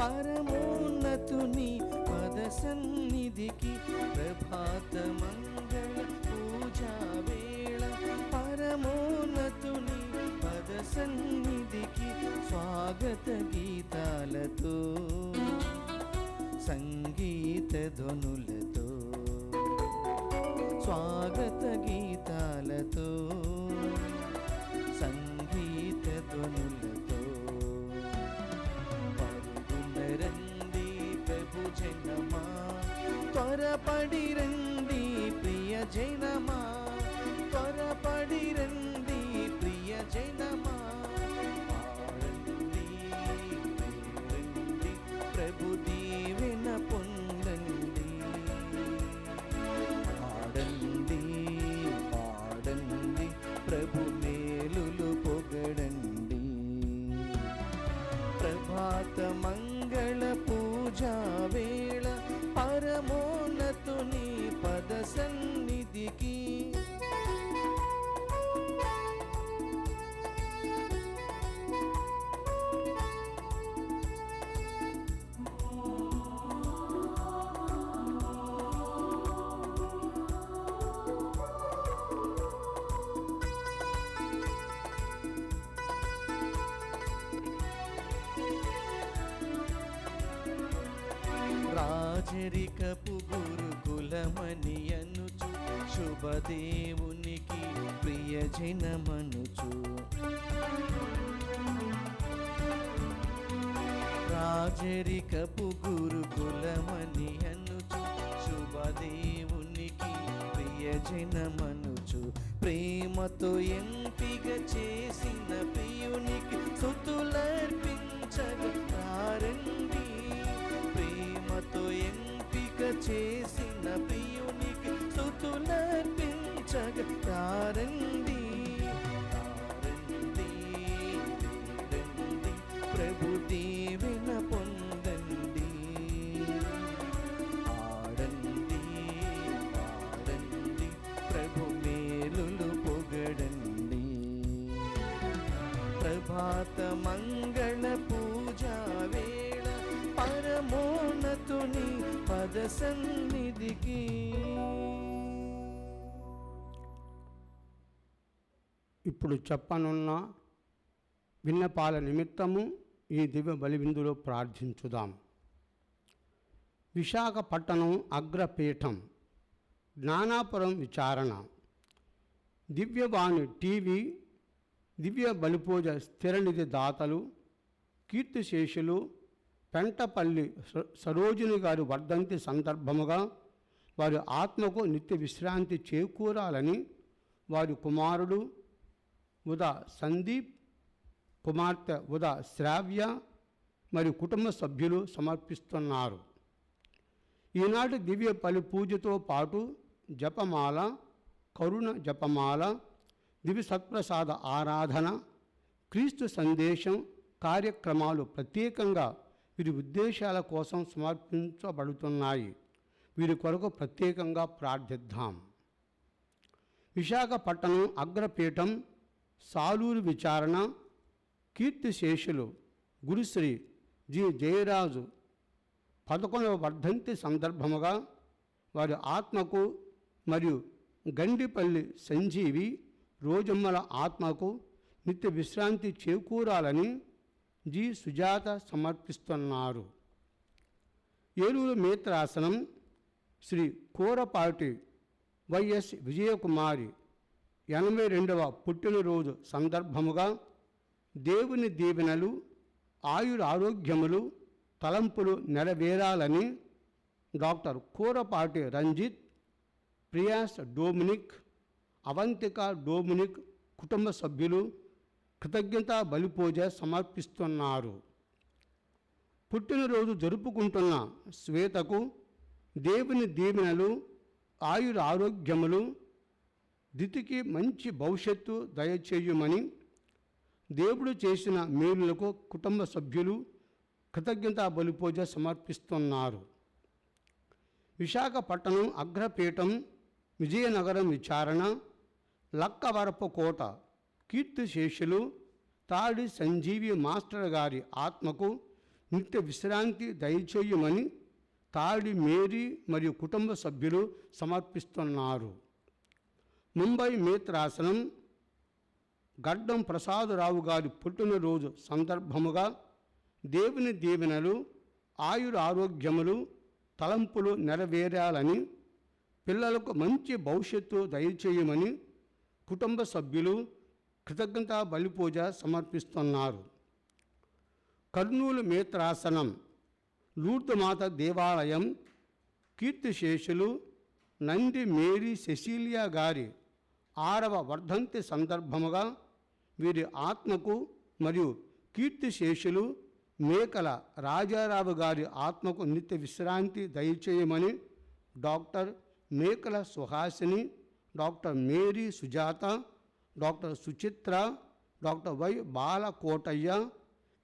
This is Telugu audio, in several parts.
పరమోన్నతుని పద సన్నిధికి ప్రభాత మంగళ పూజా వేళ. పరమోన్నతుని పద సన్నిధికి స్వాగత గీతాలతో సంగీత ధ్వనులతో స్వాగత గీతాలతో సంగీత ధ్వనులతో పరుగున రండి ప్రభు జనమా, త్వరపడి రండి ప్రియ జనమా, త్వరపడి రండి ప్రియ జనమా. పాడండి రండి ప్రభు దీవెన పొందండి. పాడండి పాడండి ప్రభు మేలులు పొగడండి. ప్రభాత మంగళ పూజా వేళ పరమోన్నతుని పద సన్నిధికి. రాజరికపు గురుకులమని అనుచు శుభదేవునికి ప్రియజనమనుచు. రాజరికపు గురుకులమని అనుచు శుభదేవునికి ప్రియజనమనుచు. ప్రేమతో ఎంపిక చేసిన ప్రియునికి స్తుతులర్పించగరండి. ప్రేమతో ఎంపిక చేసిన ప్రియునికి స్తుతులర్పించగరండి. ప్రభు దీవెన పొందండి. ఆడండి పాడండి ప్రభు మేలులు పొగడండి. ప్రభాత మంగళ పూజా వేళ పరమోన్నతుని పద సన్నిధికి. ఇప్పుడు చెప్పనున్న విన్నపాల నిమిత్తము ఈ దివ్య బలివిందులో ప్రార్థించుదాం. విశాఖపట్నం అగ్రపీఠం జ్ఞానాపురం విచారణ దివ్యవాణి టీవీ దివ్య బలిపూజ స్థిరనిధి దాతలు కీర్తిశేషులు పెంటపల్లి సరోజిని గారి వర్ధంతి సందర్భముగా వారి ఆత్మకు నిత్య విశ్రాంతి చేకూరాలని వారి కుమారుడు ఉదా సందీప్, కుమార్తె ఉదా శ్రావ్య మరియు కుటుంబ సభ్యులు సమర్పిస్తున్నారు. ఈనాటి దివ్య బలి పూజతో పాటు జపమాల, కరుణ జపమాల, దివ్య సత్ప్రసాద ఆరాధన, క్రీస్తు సందేశం కార్యక్రమాలు ప్రత్యేకంగా వీరి ఉద్దేశాల కోసం సమర్పించబడుతున్నాయి. వీరి కొరకు ప్రత్యేకంగా ప్రార్థిద్దాం. విశాఖపట్నం అగ్రపీఠం సాలూరు విచారణ కీర్తిశేషులు గురుశ్రీ జి జయరాజు 11వ వర్ధంతి సందర్భముగా వారి ఆత్మకు మరియు గండిపల్లి సంజీవి రోజమ్మల ఆత్మకు నిత్య విశ్రాంతి చేకూరాలని జి సుజాత సమర్పిస్తున్నారు. ఏలూరు మేత్రాసనం శ్రీ కూరపాటి వైఎస్ విజయకుమారి 82వ పుట్టినరోజు సందర్భముగా దేవుని దీవెనలు, ఆయురారోగ్యములు, తలంపులు నెరవేరాలని doctor Kurapati Ranjith, Priyas Dominic, Avanthika Dominic కుటుంబ సభ్యులు కృతజ్ఞతా బలిపూజ సమర్పిస్తున్నారు. పుట్టినరోజు జరుపుకుంటున్న శ్వేతకు దేవుని దీవెనలు, ఆయురారోగ్యములు, దితికి మంచి భవిష్యత్తు దయచేయమని దేవుడు చేసిన మేలులకు కుటుంబ సభ్యులు కృతజ్ఞతా బలిపూజ సమర్పిస్తున్నారు. విశాఖపట్నం అగ్రపీఠం విజయనగరం విచారణ లక్కవరపు కోట కీర్తిశేషులు తాడి సంజీవి మాస్టర్ గారి ఆత్మకు నిత్య విశ్రాంతి దయచేయమని తాడి మేరీ మరియు కుటుంబ సభ్యులు సమర్పిస్తున్నారు. ముంబై మేత్రాసనం గడ్డం ప్రసాదరావు గారి పుట్టినరోజు సందర్భముగా దేవుని దీవెనలు, ఆయుర ఆరోగ్యములు, తలంపులు నెరవేరాలని, పిల్లలకు మంచి భవిష్యత్తు దయచేయమని కుటుంబ సభ్యులు కృతజ్ఞతా బలిపూజ సమర్పిస్తున్నారు. కర్నూలు మేత్రాసనం లూర్దుమాత దేవాలయం కీర్తిశేషులు నంది మేరీ సెసిలియా గారి 6వ వర్ధంతి సందర్భముగా వీరి ఆత్మకు మరియు కీర్తిశేషులు మేకల రాజారావు గారి ఆత్మకు నిత్య విశ్రాంతి దయచేయమని doctor Mekala Suhasini, doctor Mary Sujatha, doctor Suchitra, doctor Y Balakotaiah,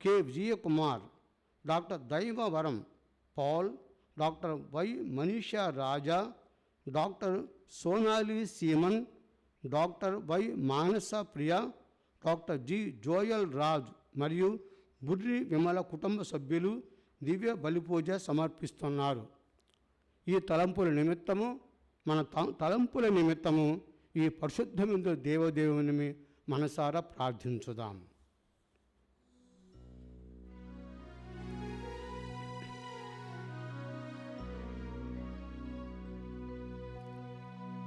K Vijayakumar, doctor Daivavaram Paul, doctor Y Manisha Raja, doctor Sonali Seeman, doctor Y Manasa Priya, doctor G Joel Raj మరియు బుర్రి విమల కుటుంబ సభ్యులు దివ్య బలిపూజ సమర్పిస్తున్నారు. ఈ తలంపుల నిమిత్తము తలంపుల నిమిత్తము ఈ పరిశుద్ధమైన దేవదేవుని మనసారా ప్రార్థించుదాం.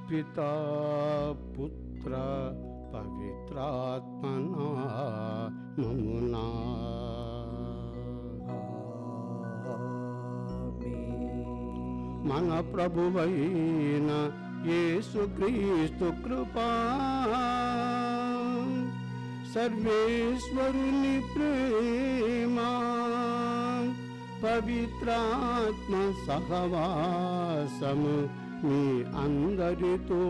పితా పుత్ర పవిత్రాత్మనా నమునా. మన ప్రభువైన యేసుక్రీస్తు కృపా, సర్వేశ్వరుని ప్రేమ, పవిత్రాత్మ సహవాసము మీ అందరితో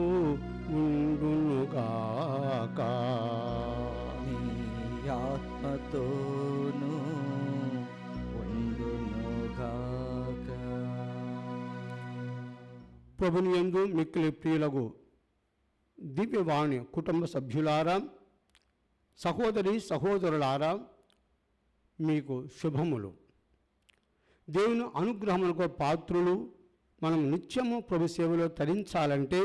ఉండునుగాక. నీ ఆత్మతోనూ ఉండునుగాక. ప్రభుని యందు మిక్కిలి ప్రియులకు దివ్యవాణి కుటుంబ సభ్యులారా, సహోదరి సహోదరులారా, మీకు శుభములు. దేవుని అనుగ్రహములకు పాత్రులు మనం నిత్యము ప్రభు సేవలో తరించాలంటే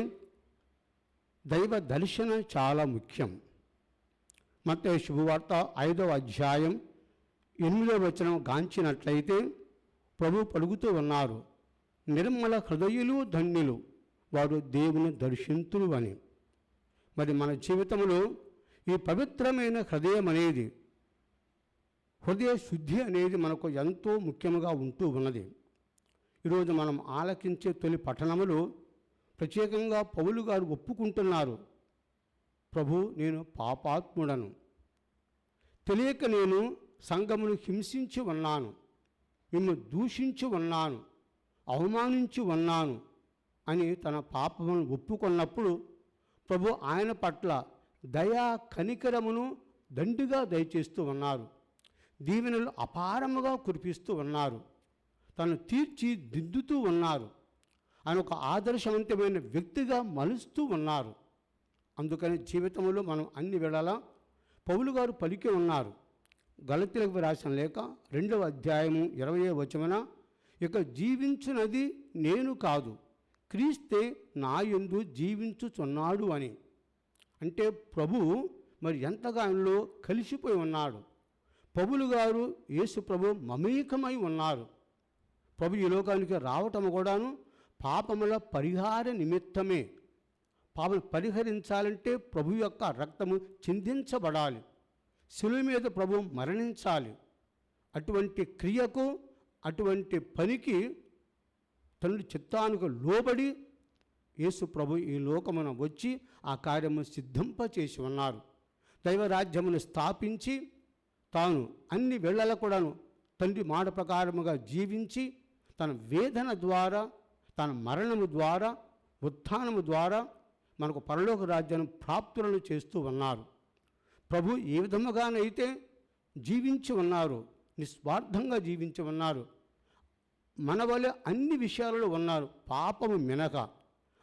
దైవ దర్శనం చాలా ముఖ్యం. మత్తయి శుభవార్త 5వ అధ్యాయం 8వ వచనం గాంచినట్లయితే ప్రభు పలుకుతూ ఉన్నారు, నిర్మల హృదయులు ధన్యులు, వారు దేవుని దర్శింతులు అని. మరి మన జీవితంలో ఈ పవిత్రమైన హృదయం అనేది, హృదయ శుద్ధి అనేది మనకు ఎంతో ముఖ్యంగా ఉంటూ ఉన్నది. ఈరోజు మనం ఆలకించే తొలి పఠనములు ప్రత్యేకంగా పౌలు గారు ఒప్పుకుంటున్నారు, ప్రభు నేను పాపాత్ముడను, తెలియక నేను సంఘమును హింసించి ఉన్నాను, మిమ్ము దూషించి ఉన్నాను, అవమానించి ఉన్నాను అని తన పాపమును ఒప్పుకున్నప్పుడు ప్రభు ఆయన పట్ల దయా కనికరమును దండిగా దయచేస్తూ ఉన్నారు. దీవెనలు అపారముగా కురిపిస్తూ ఉన్నారు. తను తీర్చిదిద్దుతూ ఉన్నారు. ఆయన ఒక ఆదర్శవంతమైన వ్యక్తిగా మలుస్తూ ఉన్నారు. అందుకని జీవితంలో మనం అన్ని వేళలా పౌలు గారు పలికి ఉన్నారు. గలతీయులకు రాసిన లేఖ 2వ అధ్యాయము 20వ వచనమున, ఇక జీవించున్నది నేను కాదు, క్రీస్తే నా యందు జీవించుచున్నాడు అని. అంటే ప్రభువు మరి ఎంతగా ఆయనలో కలిసిపోయి ఉన్నాడు. పౌలు గారు యేసు ప్రభు మమేకమై ఉన్నారు. ప్రభు ఈ లోకానికి రావటం కూడాను పాపముల పరిహార నిమిత్తమే. పాపం పరిహరించాలంటే ప్రభు యొక్క రక్తము చిందించబడాలి, శిలువ మీద ప్రభు మరణించాలి. అటువంటి క్రియకు, అటువంటి పనికి తండ్రి చిత్తానికి లోబడి యేసు ప్రభు ఈ లోకమున వచ్చి ఆ కార్యము సిద్ధింపచేసి ఉన్నారు. దైవరాజ్యమును స్థాపించి తాను అన్ని వేళల కూడాను తండ్రి మాట ప్రకారముగా జీవించి తన వేదన ద్వారా, తన మరణము ద్వారా, ఉత్థానము ద్వారా మనకు పరలోక రాజ్యాన్ని ప్రాప్తులను చేస్తూ ఉన్నారు. ప్రభు ఏ విధముగానైతే జీవించి ఉన్నారు, నిస్వార్థంగా జీవించి ఉన్నారు, మన వలె అన్ని విషయాలలో ఉన్నారు, పాపము మినక.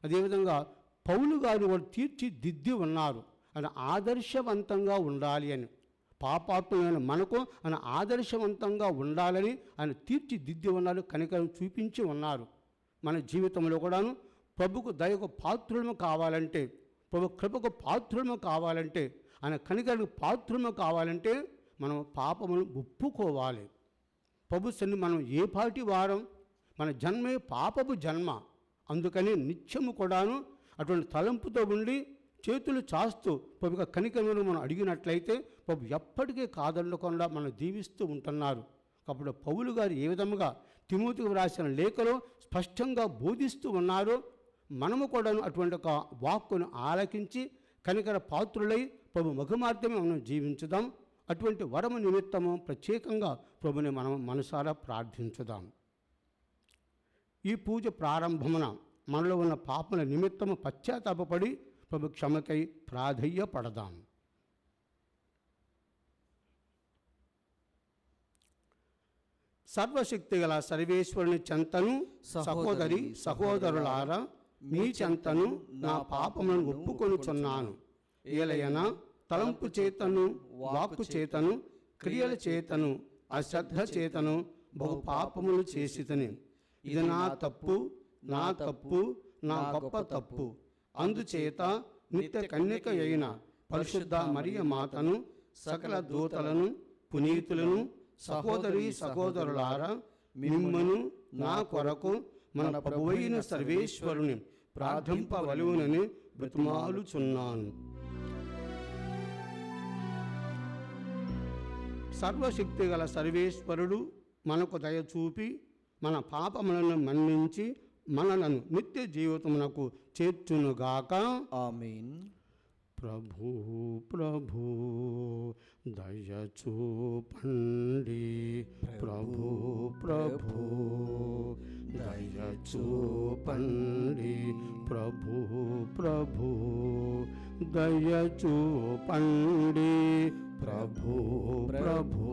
అదేవిధంగా పౌలు గారు వారు తీర్చిదిద్ది ఉన్నారు. అది ఆదర్శవంతంగా ఉండాలి అని. పాపాత్మైన మనకు ఆయన ఆదర్శవంతంగా ఉండాలని ఆయన తీర్చిదిద్ది ఉన్నారు, కనికరం చూపించి ఉన్నారు. మన జీవితంలో కూడాను ప్రభుకు దయకు పాత్రులము కావాలంటే, ప్రభు కృపకు పాత్రులము కావాలంటే, ఆయన కనికరకు పాత్రులము కావాలంటే మనం పాపమును ఒప్పుకోవాలి. ప్రభు సన్ని మనం ఏ పాటి వారం, మన జన్మే పాపపు జన్మ. అందుకని నిత్యము కూడాను అటువంటి తలంపుతో ఉండి చేతులు చాస్తూ ప్రభు యొక్క కనికరమును మనం అడిగినట్లయితే ప్రభు ఎప్పటికీ కాదనకుండా మనం దీవిస్తూ ఉంటున్నారు. కాబట్టి పౌలు గారు ఏ విధముగా తిమోతికి వ్రాసిన లేఖలో స్పష్టంగా బోధిస్తూ ఉన్నారో మనము కూడా అటువంటి ఒక వాక్కును ఆలకించి కనికర పాత్రులై ప్రభు ముఖమార్గమే మనం జీవించుదాం. అటువంటి వరము నిమిత్తము ప్రత్యేకంగా ప్రభుని మనం మనసారా ప్రార్థించుదాం. ఈ పూజ ప్రారంభమున మనలో ఉన్న పాపల నిమిత్తము పశ్చాత్తాపపడి ప్రభు క్షమకై ప్రాధేయపడదాం. సర్వశక్తి గల సర్వేశ్వరుని చెంతను సహోదరి సహోదరులారా మీ చెంతను నా పాపములను ఒప్పుకొనుచున్నాను. ఏలయన తలంపు చేతను, వాక్కు చేతను, క్రియల చేతను, అశ్రద్ధ చేతను బహు పాపములు చేసితిని. ఇది నా తప్పు, నా తప్పు, నా గొప్ప తప్పు. అందుచేత నిత్య కన్యక అయిన పరిశుద్ధ మరియ మాతను, సకల దూతలను, పునీతులను, సహోదరి సహోదరులారా మిమ్మను నా కొరకు మన ప్రభువైన సర్వేశ్వరుని ప్రార్థింపవలెనని బ్రతిమాలుచున్నాను. సర్వశక్తి గల సర్వేశ్వరుడు మనకు దయ చూపి మన పాపములను మన్నించి మనలను నిత్య జీవితమునకు చేర్చునుగాక. ఆమేన్. ప్రభు ప్రభు దయ చూపండి, ప్రభు ప్రభు దయ చూపండి, ప్రభు ప్రభు దయ చూపండి, ప్రభు ప్రభు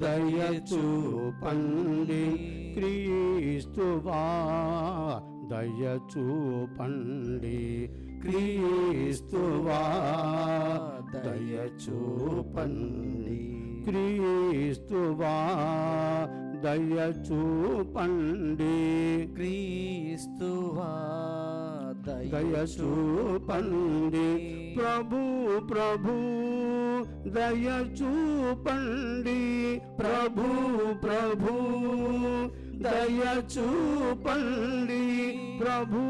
దయ చూపండి. క్రీస్తువా దయ చూపండి, క్రీస్తువా దయ చూపండి, క్రీస్తువా దయ చూపండి, క్రీస్తువా దయ చూపండి. ప్రభు ప్రభు దయ చూపండి, ప్రభు ప్రభు దయ చూపండి, ప్రభు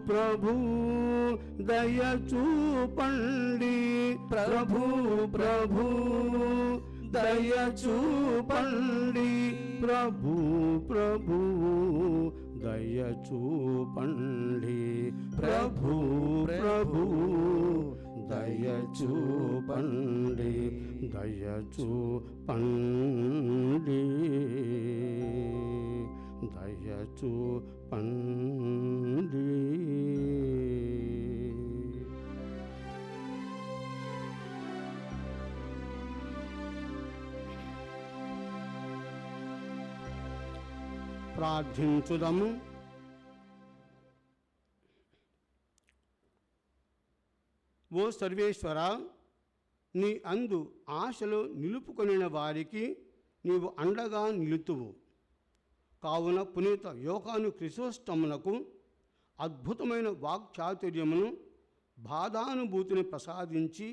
ప్రభు దయ చూపండి, ప్రభు ప్రభు దయ చూపండి, ప్రభు ప్రభు దయ చూపండి, ప్రభు ప్రభు దయ చూపండి, దయ చూపండి, దయ చూపండి. ప్రార్థించుదము. ఓ సర్వేశ్వర, నీ అందు ఆశలు నిలుపుకొనిన వారికి నీవు అండగా నిలుతువు. కావున పునీత యోహాను క్రిసోస్టమునకు అద్భుతమైన వాక్చాతుర్యమును, బాధానుభూతిని ప్రసాదించి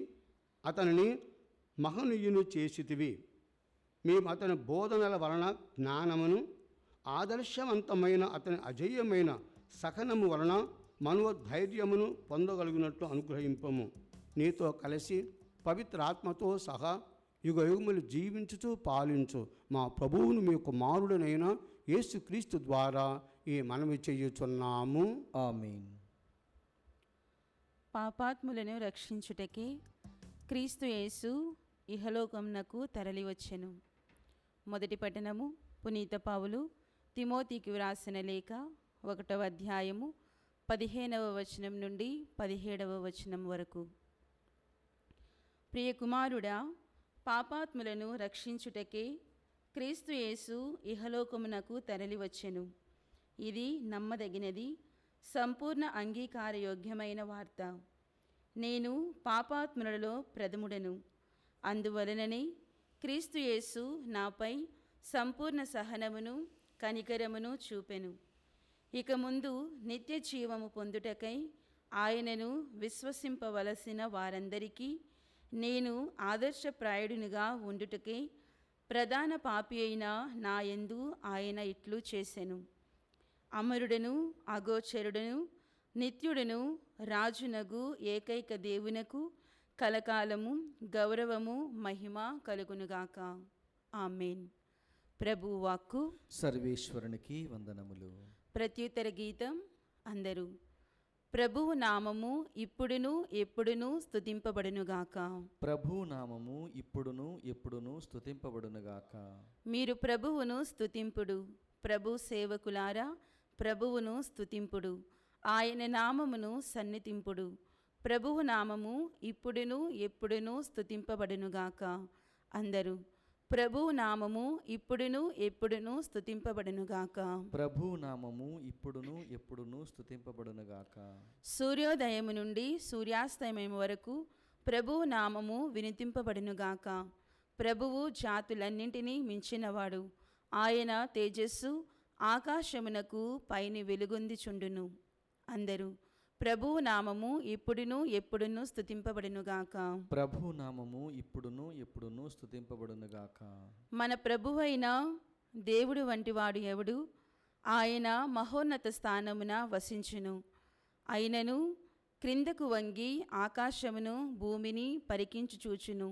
అతనిని మహనీయుని చేసితివి. మేము అతని బోధనల వలన జ్ఞానమును, ఆదర్శవంతమైన అతని అజేయమైన సహనము వలన మనోధైర్యమును పొందగలిగినట్లు అనుగ్రహింపము. నీతో కలిసి పవిత్రాత్మతో సహా యుగయుగములు జీవించుచూ పాలించు మా ప్రభువును మీ కుమారుడనైన యేసుక్రీస్తు ద్వారా ఈ మనవి చేయుచున్నాము. ఆమేన్. పాపాత్ములను రక్షించుటకే క్రీస్తు యేసు ఇహలోకమునకు తరలివచ్చెను. మొదటి పట్టణము పునీత పౌలు తిమోతికి వ్రాసిన లేఖ 1వ అధ్యాయము 15వ వచనం నుండి 17వ వచనం వరకు. ప్రియ కుమారుడా, పాపాత్ములను రక్షించుటకే క్రీస్తు యేసు ఇహలోకమునకు తరలివచ్చెను. ఇది నమ్మదగినది, సంపూర్ణ అంగీకారయోగ్యమైన వార్త. నేను పాపాత్ములలో ప్రథముడను. అందువలననే క్రీస్తు యేసు నాపై సంపూర్ణ సహనమును కనికరమును చూపెను. ఇక ముందు నిత్య జీవము పొందుటకై ఆయనను విశ్వసింపవలసిన వారందరికీ నేను ఆదర్శప్రాయుడినిగా ఉండుటకే ప్రధాన పాపి అయిన నా యందు ఆయన ఇట్లు చేసెను. అమరుడను అగోచరుడను నిత్యుడను రాజునగు ఏకైక దేవునకు కలకాలము గౌరవము మహిమ కలుగునుగాక. ఆమేన్. ప్రభు వాక్కు. సర్వేశ్వరునికి వందనములు. ప్రత్యుత్తర గీతం. అందరూ ప్రభువు నామము ఇప్పుడును ఎప్పుడును స్తుతింపబడునుగాక. ప్రభు నామము ఇప్పుడును ఎప్పుడును స్తుతింపబడునుగాక. మీరు ప్రభువును స్తుతింపుడు. ప్రభు సేవకులారా ప్రభువును స్తుతింపుడు. ఆయన నామమును సన్నిధింపుడు. ప్రభువు నామము ఇప్పుడును ఎప్పుడును స్తుతింపబడునుగాక. అందరూ ప్రభువు నామము ఇప్పుడును ఎప్పుడును స్తుతింపబడునుగాక. ప్రభు నామము ఇప్పుడును ఎప్పుడును స్తుతింపబడునుగాక. సూర్యోదయము నుండి సూర్యాస్తమయం వరకు ప్రభువు నామము వినితింపబడునుగాక. ప్రభువు జాతులన్నింటినీ మించినవాడు. ఆయన తేజస్సు ఆకాశమునకు పైని వెలుగొందిచుండును. అందరూ ప్రభువు నామము ఇప్పుడును ఎప్పుడును స్తుతింపబడునుగాక. ప్రభు నామము ఇప్పుడును ఎప్పుడును స్తుతింపబడునుగాక. మన ప్రభువైన దేవుడు వంటివాడు ఎవడు? ఆయన మహోన్నత స్థానమున వసించును. అయినను క్రిందకు వంగి ఆకాశమును భూమిని పరికించి చూచును.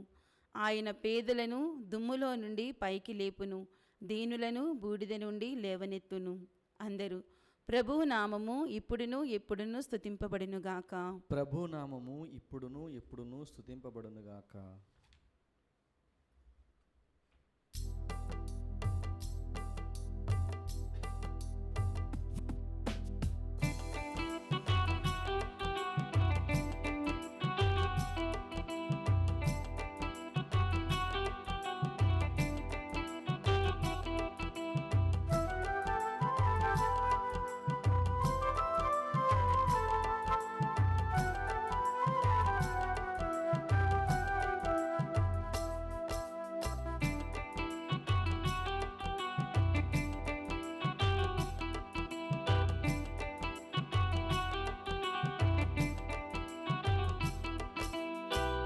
ఆయన పేదలను దుమ్ములో నుండి పైకి లేపును, దీనులను బూడిద నుండి లేవనెత్తును. అందరూ ప్రభువు నామము ఇప్పుడును ఎప్పుడును స్తుతింపబడునుగాక. ప్రభు నామము ఇప్పుడును ఎప్పుడును స్తుతింపబడునుగాక.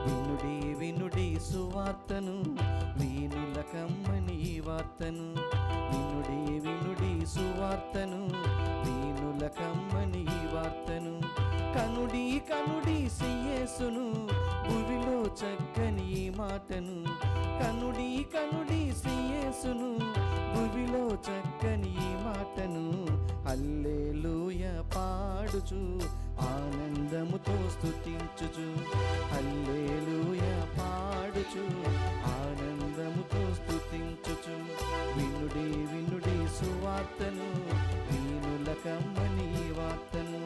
వినుడి వినుడి సువార్తను, వీనుల కమ్మని వార్తను. వినుడి వినుడి సువార్తను, వీనుల కమ్మని వార్తను. కనుడి కనుడి యేసును, భువిలో చక్కని మాటను. కనుడి కనుడి యేసును, భువిలో చక్కని మాటను. హల్లెలూయా పాడుచు ఆనందముతో స్తుతించుచు. హల్లెలూయా పాడుచు ఆనందముతో స్తుతించుచు. వినుడి వినుడి సువార్తను, వీనుల కమ్మని వార్తను.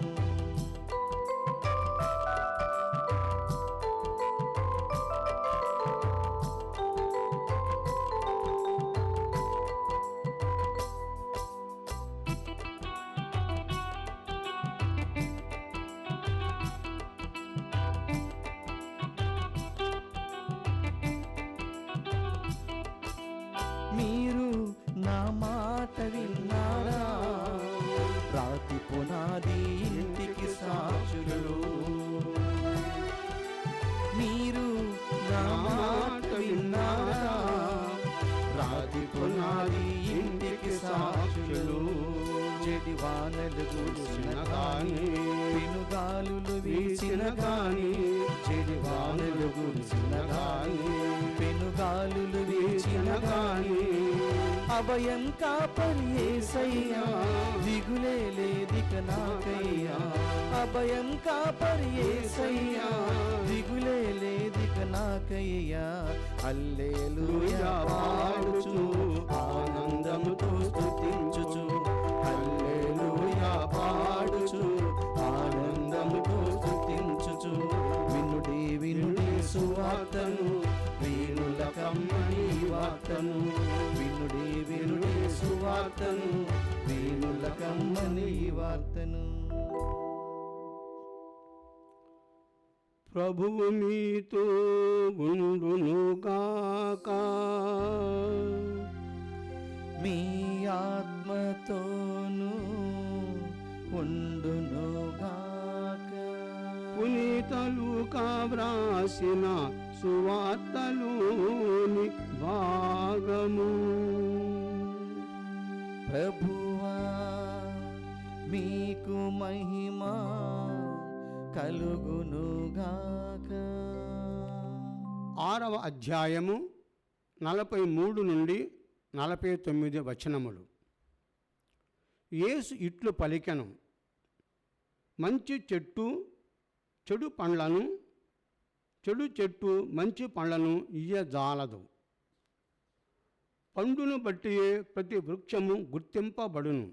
మీరు నా మాట విన్నారా? రాతి పునాది ఇంటికి సాక్షులు. మీరు నా మాట విన్నారా? రాతి పునాది ఇంటికి సాక్షులు. చెడి వానలు కురిసిన గాని, పెనుగాలులు వీచిన గాని. చెడి వానలు కురిసిన గాని, పెనుగాలులు వీచిన గాని. అభయం కాపరి యేసయ్యా, దిగులే లేదిక నాకయ్యా. అభయం కాపరి యేసయ్యా, దిగులే లేదిక నాకయ్యా. హల్లెలూయా పాడుచు ఆనందముతో స్తుతించుచు. హల్లెలూయా పాడుచు ఆనందముతో స్తుతించుచు. వినుడి వినుడి సువార్తను, వీనుల కమ్మని వార్తను. వినుడి వినుడి సువార్తను, వీనుల కమ్మని వార్తను. ప్రభువు మీతో ఉండునుగాక. మీ ఆత్మతోనూ ఉండునుగాక. పునీత లూకా వ్రాసిన సువార్తలోని భాగము. ప్రభువా మీకు మహిమ కలుగునుగాక. 6వ అధ్యాయము 43 నుండి 49 వచనములు. యేసు ఇట్లు పలికెను, మంచి చెట్టు చెడు పండ్లను, చెడు చెట్టు మంచి పండ్లను ఇయ్యజాలదు. పండును బట్టియే ప్రతి వృక్షము గుర్తింపబడును.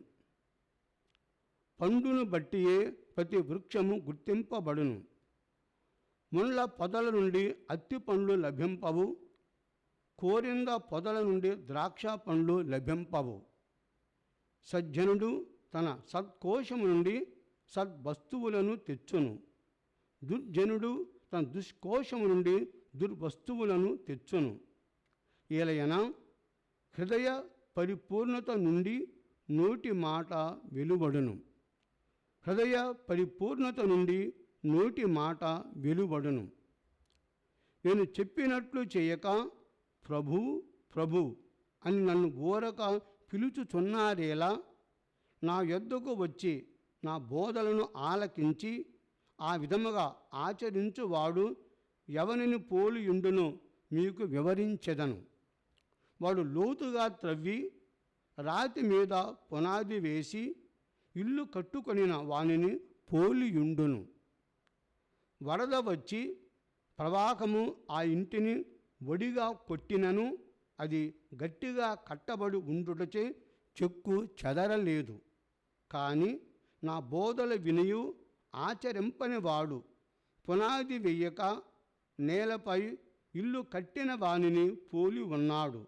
పండును బట్టియే ప్రతి వృక్షము గుర్తింపబడును. ముళ్ళ పొదల నుండి అత్తి పండ్లు లభింపవు, కోరింద పొదల నుండి ద్రాక్ష పండ్లు లభింపవు. సజ్జనుడు తన సత్కోశము నుండి సద్వస్తువులను తెచ్చును, దుర్జనుడు తన దుష్కోశము నుండి దుర్వస్తువులను తెచ్చును. ఏలయన హృదయ పరిపూర్ణత నుండి నోటి మాట వెలువడును. హృదయ పరిపూర్ణత నుండి నోటి మాట వెలువడును. నేను చెప్పినట్లు చేయక ప్రభు ప్రభు అని నన్ను ఊరక పిలుచుచున్నారేలా, నా యొద్దకు వచ్చి నా బోధలను ఆలకించి ఆ విధముగా ఆచరించువాడు ఎవనిని పోలియుండునో మీకు వివరించెదను. వాడు లోతుగా త్రవ్వి రాతి మీద పునాది వేసి ఇల్లు కట్టుకొనిన వానిని పోలియుండును. వరద వచ్చి ప్రవాహము ఆ ఇంటిని ఒడిగా కొట్టినను అది గట్టిగా కట్టబడి ఉండుటచే చెక్కు చెదరలేదు. కానీ నా బోధల వినియు ఆచరింపని వాడు పునాది వెయ్యక నేలపై ఇల్లు కట్టిన వానిని పోలి ఉన్నాడు.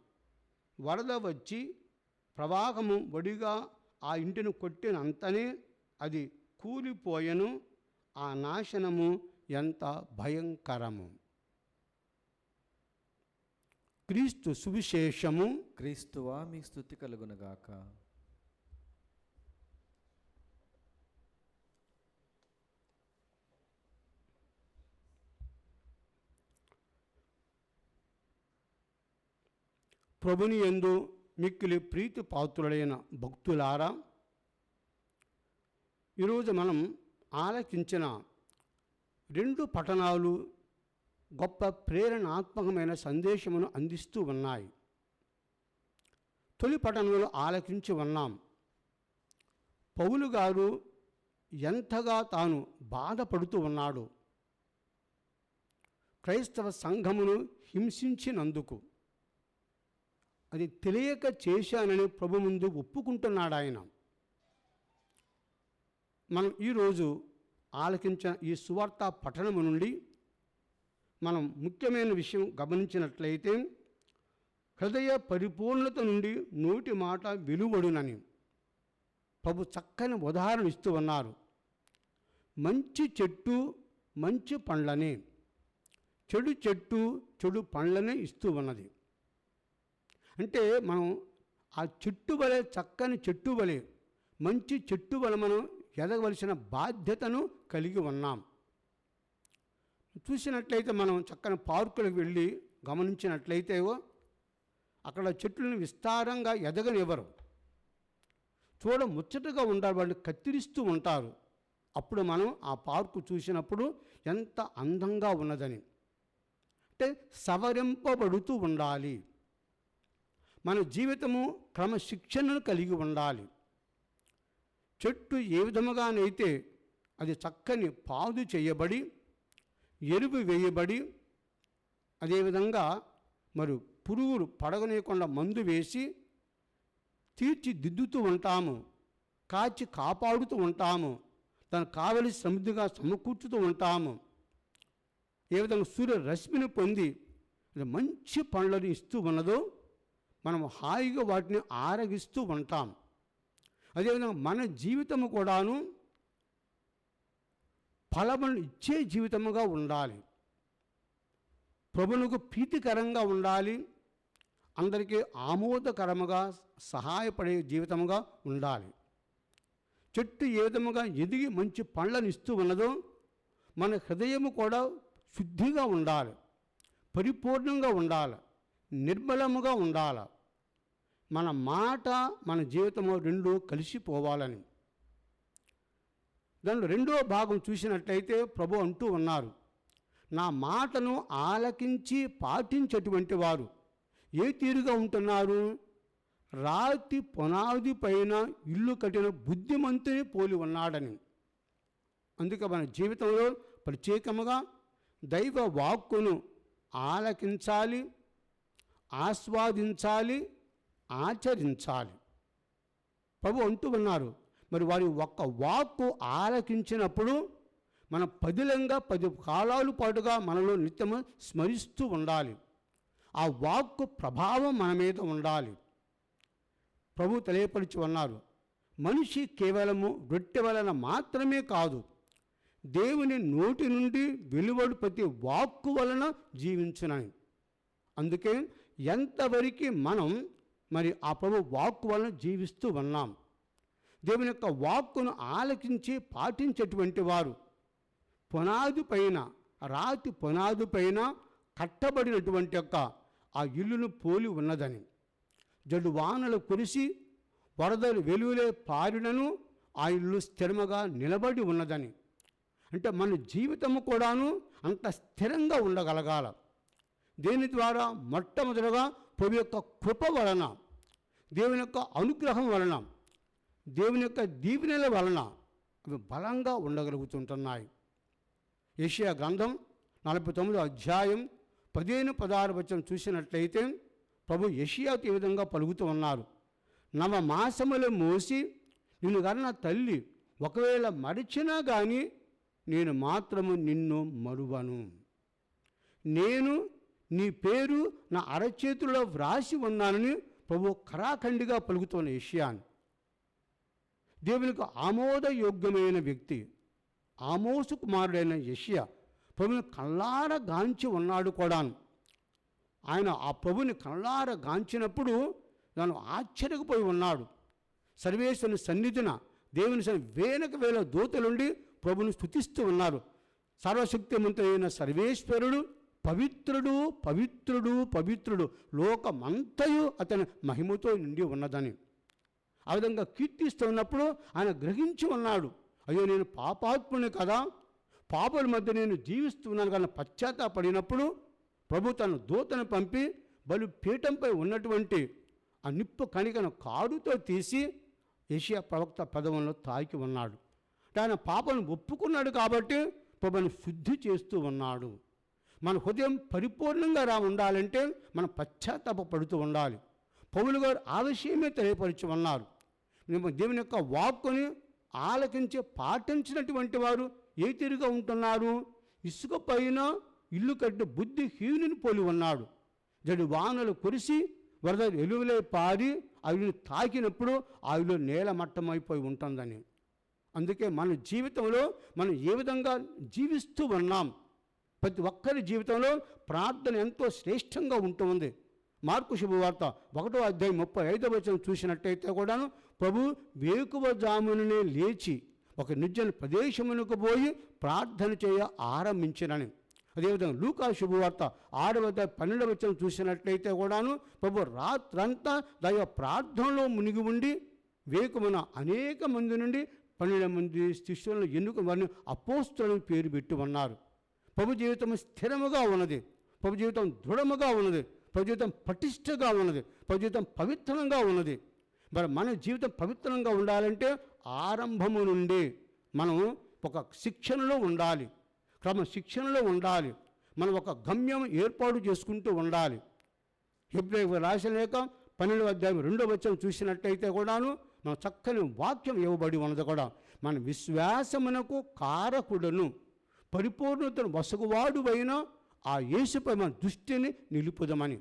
వరద వచ్చి ప్రవాహము ఒడిగా ఆ ఇంటిని కొట్టినంతనే అది కూలిపోయెను. ఆ నాశనము ఎంత భయంకరము. క్రీస్తు సువిశేషము. క్రీస్తువా మీకు స్తుతి కలుగునుగాక. ప్రభుని యందు మిక్కిలి ప్రీతి పాత్రులైన భక్తులారా, ఈరోజు మనం ఆలకించిన 2 పఠనాలు గొప్ప ప్రేరణాత్మకమైన సందేశమును అందిస్తూ ఉన్నాయి. తొలి పఠనంలో ఆలకించి ఉన్నాం. పౌలు గారు ఎంతగా తాను బాధపడుతూ ఉన్నాడు క్రైస్తవ సంఘమును హింసించినందుకు. అది తెలియక చేశానని ప్రభు ముందు ఒప్పుకుంటున్నాడు ఆయన. మనం ఈరోజు ఆలకించిన ఈ సువార్త పఠనము నుండి మనం ముఖ్యమైన విషయం గమనించినట్లయితే, హృదయ పరిపూర్ణత నుండి నోటి మాట వెలువడునని ప్రభు చక్కని ఉదాహరణ ఇస్తూ ఉన్నారు. మంచి చెట్టు మంచి పండ్లనే, చెడు చెట్టు చెడు పండ్లనే ఇస్తూ ఉన్నది. అంటే మనం ఆ చెట్టు వలె, చక్కని చెట్టు వలె, మంచి చెట్టు వలె మనం ఎదగవలసిన బాధ్యతను కలిగి ఉన్నాం. చూసినట్లయితే మనం చక్కని పార్కులకు వెళ్ళి గమనించినట్లయితే అక్కడ చెట్లను విస్తారంగా ఎదగనివ్వరు. చూడ ముచ్చటగా ఉండాలి, వాళ్ళు కత్తిరిస్తూ ఉంటారు. అప్పుడు మనం ఆ పార్కు చూసినప్పుడు ఎంత అందంగా ఉన్నదని. అంటే సవరింపబడుతూ ఉండాలి. మన జీవితము క్రమశిక్షణను కలిగి ఉండాలి. చెట్టు ఏ విధముగానైతే అది చక్కని పాదు చేయబడి, ఎరువు వేయబడి, అదేవిధంగా మరి పురుగులు పడగనేయకుండా మందు వేసి తీర్చిదిద్దుతూ ఉంటాము, కాచి కాపాడుతూ ఉంటాము, దానికి కావలసి సమృద్ధిగా సమకూర్చుతూ ఉంటాము. ఏ విధంగా సూర్యరశ్మిని పొంది అది మంచి పండ్లను ఇస్తూ ఉన్నదో మనం హాయిగా వాటిని ఆరగిస్తూ ఉంటాం. అదేవిధంగా మన జీవితము కూడాను ఫలములను ఇచ్చే జీవితముగా ఉండాలి. ప్రభువుకు ప్రీతికరంగా ఉండాలి. అందరికీ ఆమోదకరముగా సహాయపడే జీవితముగా ఉండాలి. చెట్టు ఏ విధముగా ఎదిగి మంచి పండ్లను ఇస్తూ ఉన్నదో మన హృదయము కూడా శుద్ధిగా ఉండాలి, పరిపూర్ణంగా ఉండాలి, నిర్మలముగా ఉండాలి. మన మాట మన జీవితము రెండు కలిసిపోవాలని. దానిలో రెండో భాగం చూసినట్లయితే ప్రభు అంటూ ఉన్నారు, నా మాటను ఆలకించి పాటించేటువంటి వారు ఏ తీరుగా ఉంటున్నారు? రాతి పునాది పైన ఇల్లు కట్టిన బుద్ధిమంతుని పోలి ఉన్నాడని. అందుకే మన జీవితంలో ప్రత్యేకముగా దైవ వాక్కును ఆలకించాలి, ఆస్వాదించాలి, ఆచరించాలి. ప్రభు అంటూ ఉన్నారు, మరి వారి ఒక్క వాక్కు ఆలకించినప్పుడు మన పదిలంగా 10 కాలాల పాటుగా మనలో నిత్యము స్మరిస్తూ ఉండాలి. ఆ వాక్కు ప్రభావం మన మీద ఉండాలి. ప్రభు తెలియపరిచి ఉన్నారు, మనిషి కేవలము రొట్టె వలన మాత్రమే కాదు, దేవుని నోటి నుండి వెలువడు ప్రతి వాక్కు వలన జీవించునని. అందుకే ఎంతవరకు మనం మరి ఆ ప్రభు వాక్కు వలన జీవిస్తూ ఉన్నాం. దేవుని యొక్క వాక్కును ఆలకించి పాటించేటువంటి వారు పునాది పైన, రాతి పునాది పైన కట్టబడినటువంటి యొక్క ఆ ఇల్లును పోలి ఉన్నదని. జడు వానలు కురిసి వరదలు వెలువలే పారినను ఆ ఇల్లు స్థిరముగా నిలబడి ఉన్నదని. అంటే మన జీవితము కూడాను అంత స్థిరంగా ఉండగలగాల. దేని ద్వారా? మొట్టమొదటిగా ప్రభు యొక్క కృప వలన, దేవుని యొక్క అనుగ్రహం వలన, దేవుని యొక్క దీవెనల వలన అవి బలంగా ఉండగలుగుతుంటున్నాయి. యెషయా గ్రంథం 49వ అధ్యాయం 15-16 వచనం చూసినట్లయితే ప్రభు యెషయాతో ఈ విధంగా పలుకుతూ ఉన్నారు, నవ మాసములు మోసి నిన్ను కన్న తల్లి ఒకవేళ మరిచినా కానీ నేను మాత్రము నిన్ను మరువను. నేను నీ పేరు నా అరచేతుల్లో వ్రాసి ఉన్నానని ప్రభు ఖరాఖండిగా పలుకుతున్న యెషయాను. దేవునికి ఆమోదయోగ్యమైన వ్యక్తి ఆమోసు కుమారుడైన యెషయా ప్రభుని కళ్ళార గాంచి ఉన్నాడు కూడాను. ఆయన ఆ ప్రభుని కళ్ళార గాంచినప్పుడు దాన్ని ఆశ్చర్యపోయి ఉన్నాడు. సర్వేశ్వరుని సన్నిధిన దేవుని వేలకు వేల దూతలుండి ప్రభుని స్తుతిస్తూ ఉన్నారు. సర్వశక్తిమంతుడైన సర్వేశ్వరుడు పవిత్రుడు, పవిత్రుడు, పవిత్రుడు, లోకమంతయు అతని మహిమతో నిండి ఉన్నదని ఆ విధంగా కీర్తిస్తూ ఉన్నప్పుడు ఆయన గ్రహించి ఉన్నాడు, అయ్యో నేను పాపాత్ముని కదా, పాపల మధ్య నేను జీవిస్తున్నాను కానీ పశ్చాత్తాపడినప్పుడు ప్రభు తన దూతను పంపి బలి పీఠంపై ఉన్నటువంటి ఆ నిప్పు కణికను కాడుతో తీసి యెషయా ప్రవక్త పదవంలో తాకి ఉన్నాడు. ఆయన పాపను ఒప్పుకున్నాడు కాబట్టి ప్రభుని శుద్ధి చేస్తూ ఉన్నాడు. మన హృదయం పరిపూర్ణంగా ఉండాలంటే మనం పశ్చాత్తాపడుతూ ఉండాలి. పౌలు గారు ఆ విషయమే తెలియపరిచి ఉన్నారు. దేవుని యొక్క వాక్కుని ఆలకించి పాటించినటువంటి వారు ఏ తీరుగా ఉంటున్నారు? ఇసుక పైన ఇల్లు కట్టి బుద్ధిహీనుని పోలి ఉన్నాడు. జడి వానలు కురిసి వరద ఎలువలే పారి అవి తాకినప్పుడు ఆ ఇల్లు నేలమట్టమైపోయి ఉంటుందని. అందుకే మన జీవితంలో మనం ఏ విధంగా జీవిస్తూ ఉన్నాం? ప్రతి ఒక్కరి జీవితంలో ప్రార్థన ఎంతో శ్రేష్టంగా ఉంటుంది. మార్కు శుభవార్త 1వ అధ్యాయం 35వ వచనం చూసినట్టయితే కూడాను ప్రభు వేకువజామునే లేచి ఒక నిర్జన ప్రదేశమునకు పోయి ప్రార్థన చేయ ఆరంభించినని. అదేవిధంగా లూకా శుభవార్త 6వ అధ్యాయం 12వ వచనం చూసినట్లయితే కూడాను ప్రభు రాత్రంతా దైవ ప్రార్థనలో మునిగి ఉండి వేకుమున అనేక మంది నుండి 12 మంది శిష్యులను ఎన్నుకుని వారిని అపోస్తలులను పేరు పెట్టి ఉన్నారు. ప్రభు జీవితం స్థిరముగా ఉన్నది, ప్రభు జీవితం దృఢముగా ఉన్నది, ప్రభు జీవితం పటిష్టగా ఉన్నది, ప్రభు జీవితం పవిత్రంగా ఉన్నది. మరి మన జీవితం పవిత్రంగా ఉండాలంటే ఆరంభము నుండి మనం ఒక శిక్షణలో ఉండాలి, క్రమశిక్షణలో ఉండాలి. మనం ఒక గమ్యం ఏర్పాటు చేసుకుంటూ ఉండాలి. హెబ్రేయులకు రాసిన లేఖ 12వ అధ్యాయం 2వ వచనం చూసినట్టయితే కూడాను మనం చక్కని వాక్యం ఇవ్వబడి ఉన్నది కూడా, మన విశ్వాసమునకు కారకుడును పరిపూర్ణతను వసగువాడు అయిన ఆ యేసుపై మన దృష్టిని నిలుపుదామని.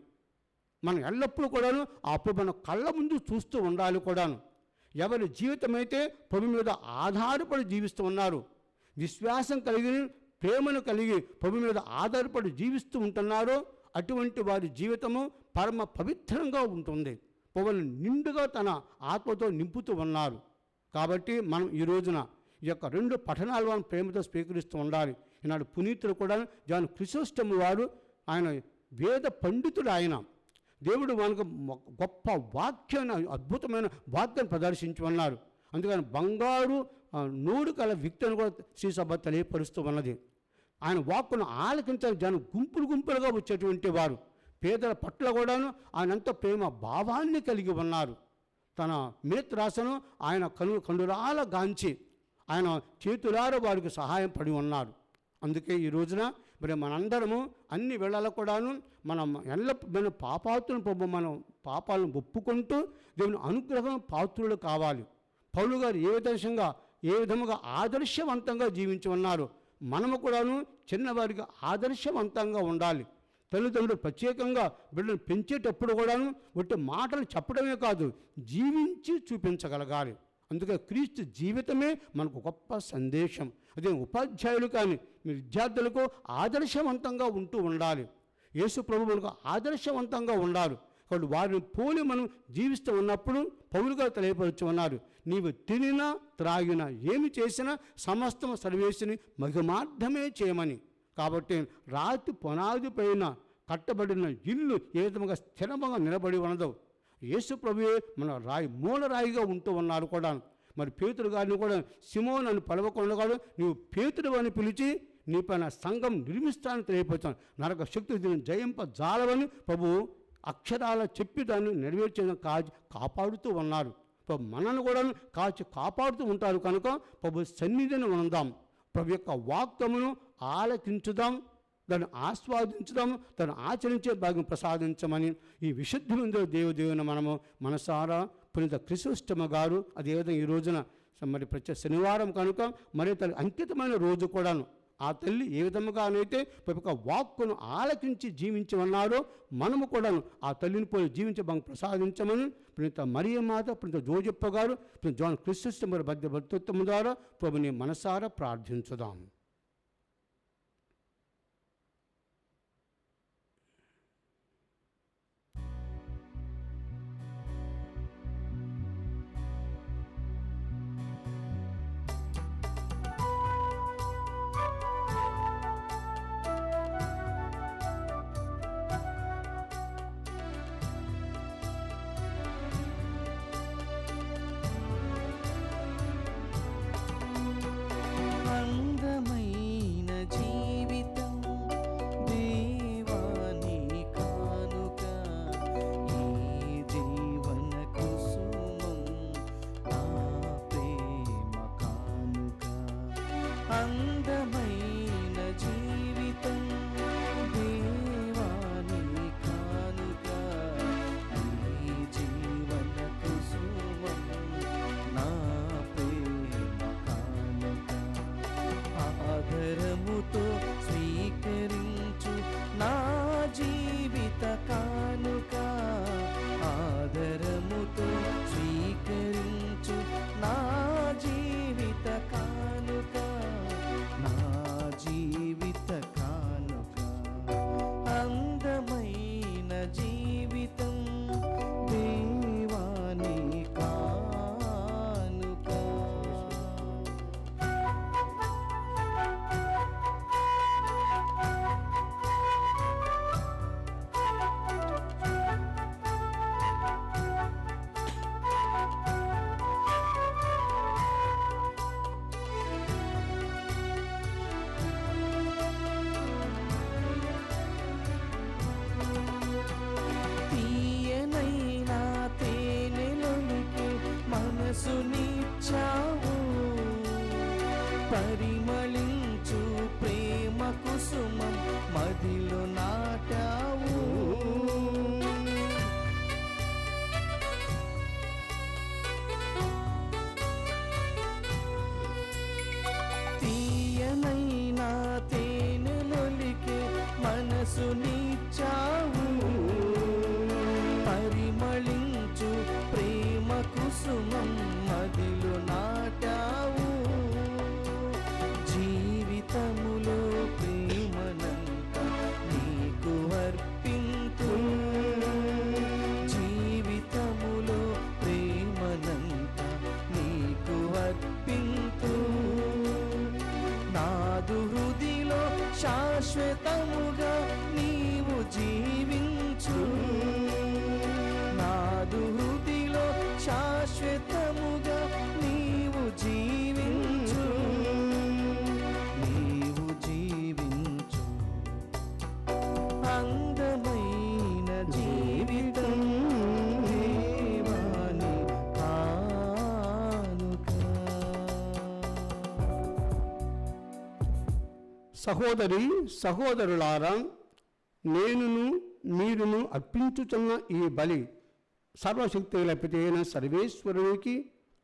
మనం ఎల్లప్పుడూ కూడాను ఆ ప్రభు మన కళ్ళ ముందు చూస్తూ ఉండాలి కూడాను. ఎవరి జీవితం అయితే ప్రభు మీద ఆధారపడి జీవిస్తూ ఉన్నారు, విశ్వాసం కలిగి ప్రేమను కలిగి ప్రభు మీద ఆధారపడి జీవిస్తూ ఉంటున్నారో అటువంటి వారి జీవితము పరమ పవిత్రంగా ఉంటుంది. ప్రభువును నిండుగా తన ఆత్మతో నింపుతూ ఉన్నారు. కాబట్టి మనం ఈ రోజున ఈ యొక్క 2 పఠనాలు మనం ప్రేమతో స్వీకరిస్తూ ఉండాలి. ఈనాడు పునీతులు కూడా జాన్ క్రిసోస్టమ్ వారు, ఆయన వేద పండితుడు. ఆయన దేవుడు మనకు గొప్ప వాక్యాన్ని, అద్భుతమైన వాక్యాన్ని ప్రదర్శించి ఉన్నారు. అందుకని బంగారు నోరు కల వ్యక్తిని కూడా శ్రీసభ తెలియపరుస్తూ ఉన్నది. ఆయన వాక్కును ఆలకించాలి. జనం గుంపులుగా వచ్చేటువంటి వారు. పేదల పట్ల కూడాను ఆయన ఎంతో ప్రేమ భావాన్ని కలిగి ఉన్నారు. తన మిత్రాసను ఆయన కండురాల గాంచి ఆయన చేతులార వారికి సహాయం పడి ఉన్నారు. అందుకే ఈ రోజున మరి మనందరము అన్ని వేళల్లో కూడాను మనం ఎల్లప్పుడూ పాపాత్రులను ప్రభు మనం పాపాలను ఒప్పుకుంటూ దేవుని అనుగ్రహం పాత్రులు కావాలి. పౌలు గారు ఏ విధముగా ఆదర్శవంతంగా జీవించి ఉన్నారు. మనము కూడాను చిన్నవారికి ఆదర్శవంతంగా ఉండాలి. తల్లిదండ్రులు ప్రత్యేకంగా బిడ్డను పెంచేటప్పుడు కూడాను ఒట్టి మాటలు చెప్పడమే కాదు, జీవించి చూపించగలగాలి. అందుకే క్రీస్తు జీవితమే మనకు గొప్ప సందేశం. అదే ఉపాధ్యాయులు కానీ మీ విద్యార్థులకు ఆదర్శవంతంగా ఉంటూ ఉండాలి. యేసు ప్రభు మనకు ఆదర్శవంతంగా ఉండాలి. కాబట్టి వారిని పోలి మనం జీవిస్తూ ఉన్నప్పుడు పౌలు గారు తెలియపరుచు ఉన్నారు, నీవు తినినా త్రాగినా ఏమి చేసినా సమస్తం సర్వేశ్వరుని మహిమార్థమే చేయమని. కాబట్టి రాతి పునాది పైన కట్టబడిన ఇల్లు ఏ విధంగా స్థిరంగా నిలబడి ఉన్నదో యేసు ప్రభువే మన మూలరాయిగా ఉంటూ ఉన్నారు కూడా. మరి పేతురు గారిని కూడా సిమోన్ అని పలవకుండా కూడా నీవు పేతురు అని పిలిచి నీ పైన సంఘం నిర్మిస్తానని తెలియపరుచాను. నరక శక్తి దీన్ని జయింపజాలవని ప్రభు అక్షరాల చెప్పి దాన్ని నెరవేర్చిన కాపాడుతూ ఉన్నారు. మనల్ని కూడా కాపాడుతూ ఉంటారు. కనుక ప్రభు సన్నిధిని ఉందాం, ప్రభు యొక్క వాక్యమును ఆలకించుదాం, దాన్ని ఆస్వాదించుదాం, దాన్ని ఆచరించే భాగ్యం ప్రసాదించమని ఈ విశుద్ధమైన దేవుని మనము మనసారా పునీత క్రిసోస్టమ గారు అదేవిధంగా ఈ రోజున మరి ప్రత్యేక శనివారం కనుక మరి తల్లి అంకితమైన రోజు కూడాను ఆ తల్లి ఏ విధముగానైతే ప్రభు వాక్కును ఆలకించి జీవించి ఉన్నారో మనము కూడాను ఆ తల్లిని పోయి జీవించే భాగం ప్రసాదించమని పునీత మరియమాత, పునీత జోజప్ప గారు, పునీత జాన్ క్రిసోస్టమ గారి మధ్య భక్తిత్వం ద్వారా ప్రభుని మనసారా ప్రార్థించుదాం. మనసునిచ్చావు, పరిమళించు ప్రేమ కుసుమం మదిలో నాటావు. తీయనైనా తేనెలొలికే మనసునిచ్చావు, పరిమళించు ప్రేమ కుసుమం మదిలో నాటావు. శాశ్వతముగా నీవు జీవించు. నాదు హృదిలో శాశ్వతముగా నీవు జీవించు. నీవు జీవించు అందమైన జీవితం దేవాని కానుక. సహోదరి సహోదరులారా, నేనును మీరును అర్పించుచున్న ఈ బలి సర్వశక్తి గల పిత అయిన సర్వేశ్వరునికి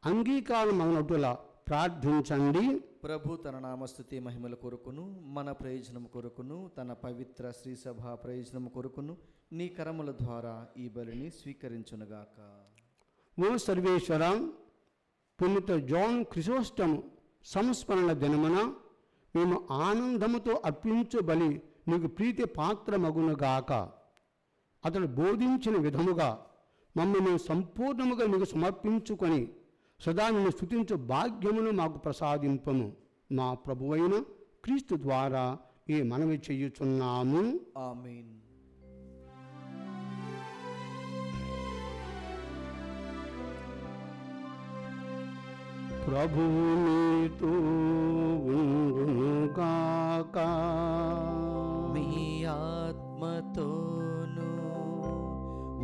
అంగీకారమగునట్టులా ప్రార్థించండి. ప్రభు తన నామస్తుతి మహిమల కొరకును మన ప్రయోజనం కొరకును తన పవిత్ర శ్రీసభ ప్రయోజనం కొరకును నీ కరముల ద్వారా ఈ బలిని స్వీకరించునుగాక. ఓ సర్వేశ్వర, పునీత జాన్ క్రిసోస్టమ్ సంస్మరణ దినమున మేము ఆనందముతో అర్పించు బలి నీకు ప్రీతి పాత్రమగునుగాక. అతడు బోధించిన విధముగా మమ్మల్ని సంపూర్ణముగా నీకు సమర్పించుకొని సదా నిన్ను స్తుతించు భాగ్యమును మాకు ప్రసాదింపము. మా ప్రభువైన క్రీస్తు ద్వారా ఈ మనవి చేయుచున్నాము. ఆమేన్. ప్రభువు నీతో ఉండునుగాక. మీ ఆత్మతోను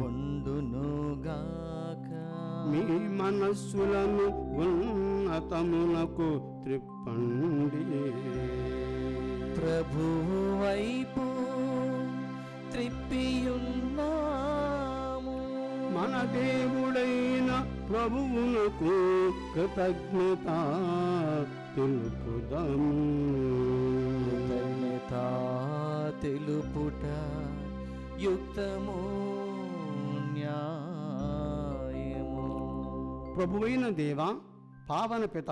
ఉండునుగాక. మీ మనస్సులను ఉన్నతమునకు త్రిప్పండి. ప్రభువు వైపు త్రిప్పియున్నాము. మన దేవుడైన ప్రభువునకు కృతజ్ఞత తెలుపుదము. కృతజ్ఞత తెలుపుట యుక్తము న్యాయము. ప్రభువైన దేవ, పావన పిత,